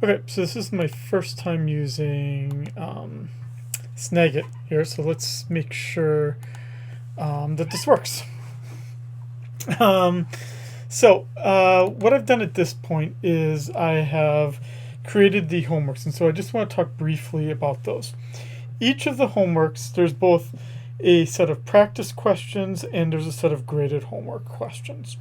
Okay, so this is my first time using Snagit here, so let's make sure that this works. What I've done at this point is I have created the homeworks, and so I just want to talk briefly about those. Each of the homeworks, there's both a set of practice questions and there's a set of graded homework questions.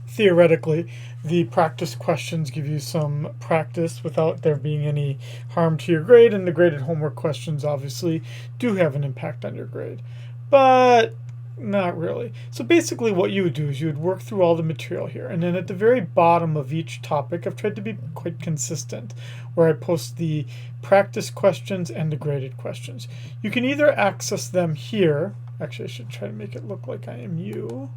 Theoretically, the practice questions give you some practice without there being any harm to your grade, and the graded homework questions obviously do have an impact on your grade. But not really. So basically what you would do is you would work through all the material here, and then at the very bottom of each topic, I've tried to be quite consistent, where I post the practice questions and the graded questions. You can either access them here. Actually, I should try to make it look like I am you.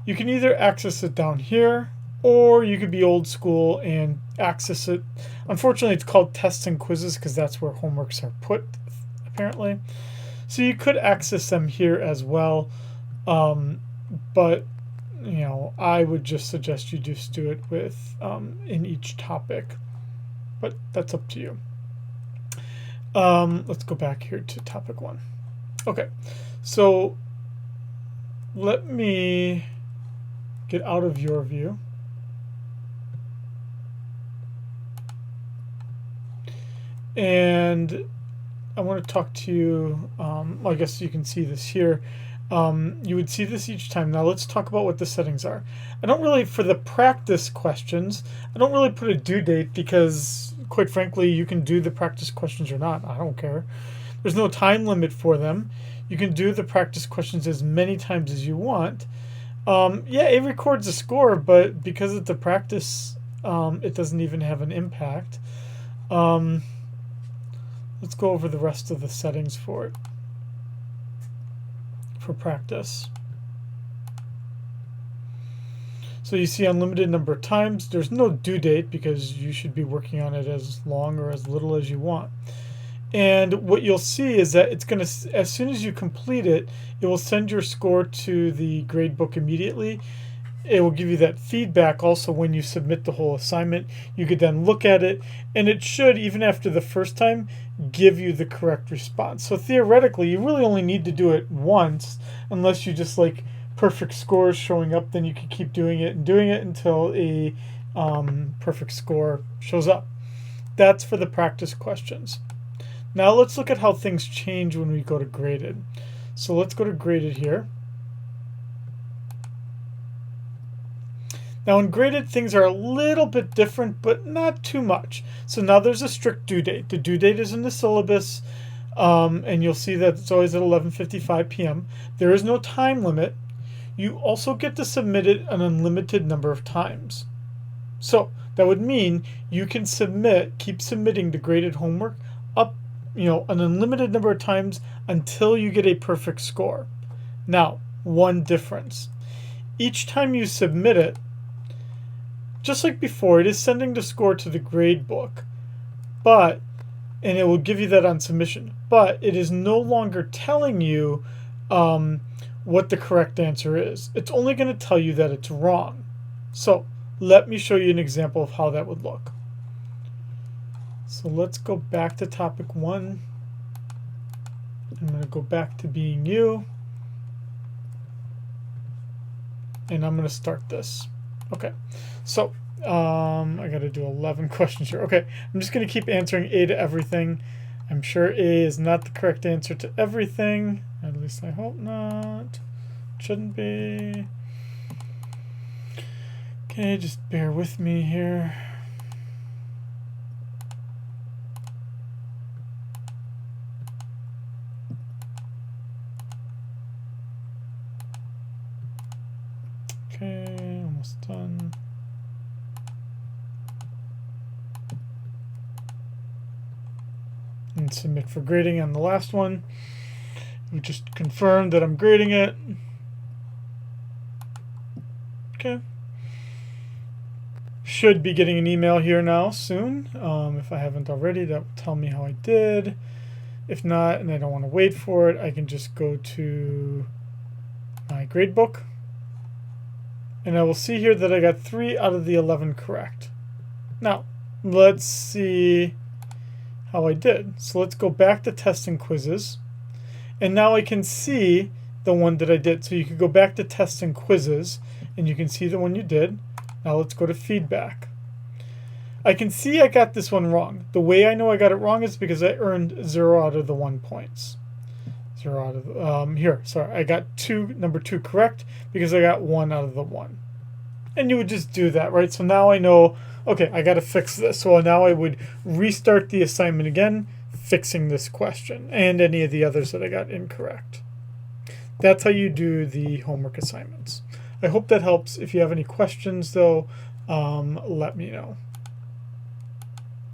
You can either access it down here, or you could be old school and access it. Unfortunately, it's called tests and quizzes because that's where homeworks are put, apparently. So you could access them here as well, but I would just suggest you just do it with in each topic. But that's up to you. Let's go back here to topic 1. Okay, so let me get out of your view. And I want to talk to you, I guess you can see this here. You would see this each time. Now let's talk about what the settings are. I don't really, for the practice questions, I don't really put a due date because, quite frankly, you can do the practice questions or not. I don't care. There's no time limit for them. You can do the practice questions as many times as you want. Yeah, it records a score, but because it's a practice, it doesn't even have an impact. Let's go over the rest of the settings for it, for practice. So you see unlimited number of times. There's no due date because you should be working on it as long or as little as you want. And what you'll see is that it's going to, as soon as you complete it, it will send your score to the gradebook immediately. It will give you that feedback also when you submit the whole assignment. You could then look at it, and it should, even after the first time, give you the correct response. So theoretically, you really only need to do it once, unless you just like perfect scores showing up. Then you can keep doing it and doing it until a perfect score shows up. That's for the practice questions. Now let's look at how things change when we go to graded. So let's go to graded here. Now in graded, things are a little bit different, but not too much. So now there's a strict due date. The due date is in the syllabus, and you'll see that it's always at 11:55 p.m. There is no time limit. You also get to submit it an unlimited number of times. So that would mean you can keep submitting the graded homework up, an unlimited number of times until you get a perfect score. Now, one difference. Each time you submit it, just like before, it is sending the score to the grade book, and it will give you that on submission, but it is no longer telling you what the correct answer is. It's only going to tell you that it's wrong. So let me show you an example of how that would look. So let's go back to topic 1. I'm going to go back to being you. And I'm going to start this. Okay, so I got to do 11 questions here. Okay, I'm just going to keep answering A to everything. I'm sure A is not the correct answer to everything. At least I hope not. Shouldn't be. Okay, just bear with me here. Okay, almost done. And submit for grading on the last one. We just confirm that I'm grading it. Okay. Should be getting an email here now soon. If I haven't already, that will tell me how I did. If not, and I don't want to wait for it, I can just go to my gradebook. And I will see here that I got 3 out of the 11 correct. Now, let's see how I did. So let's go back to tests and quizzes. And now I can see the one that I did. So you could go back to tests and quizzes, and you can see the one you did. Now let's go to feedback. I can see I got this one wrong. The way I know I got it wrong is because I earned 0 out of the 1 points. 0 out of here. Sorry, I got number 2 correct because I got 1 out of the 1. And you would just do that, right? So now I know, okay, I got to fix this. So now I would restart the assignment again, fixing this question and any of the others that I got incorrect. That's how you do the homework assignments. I hope that helps. If you have any questions, though, let me know.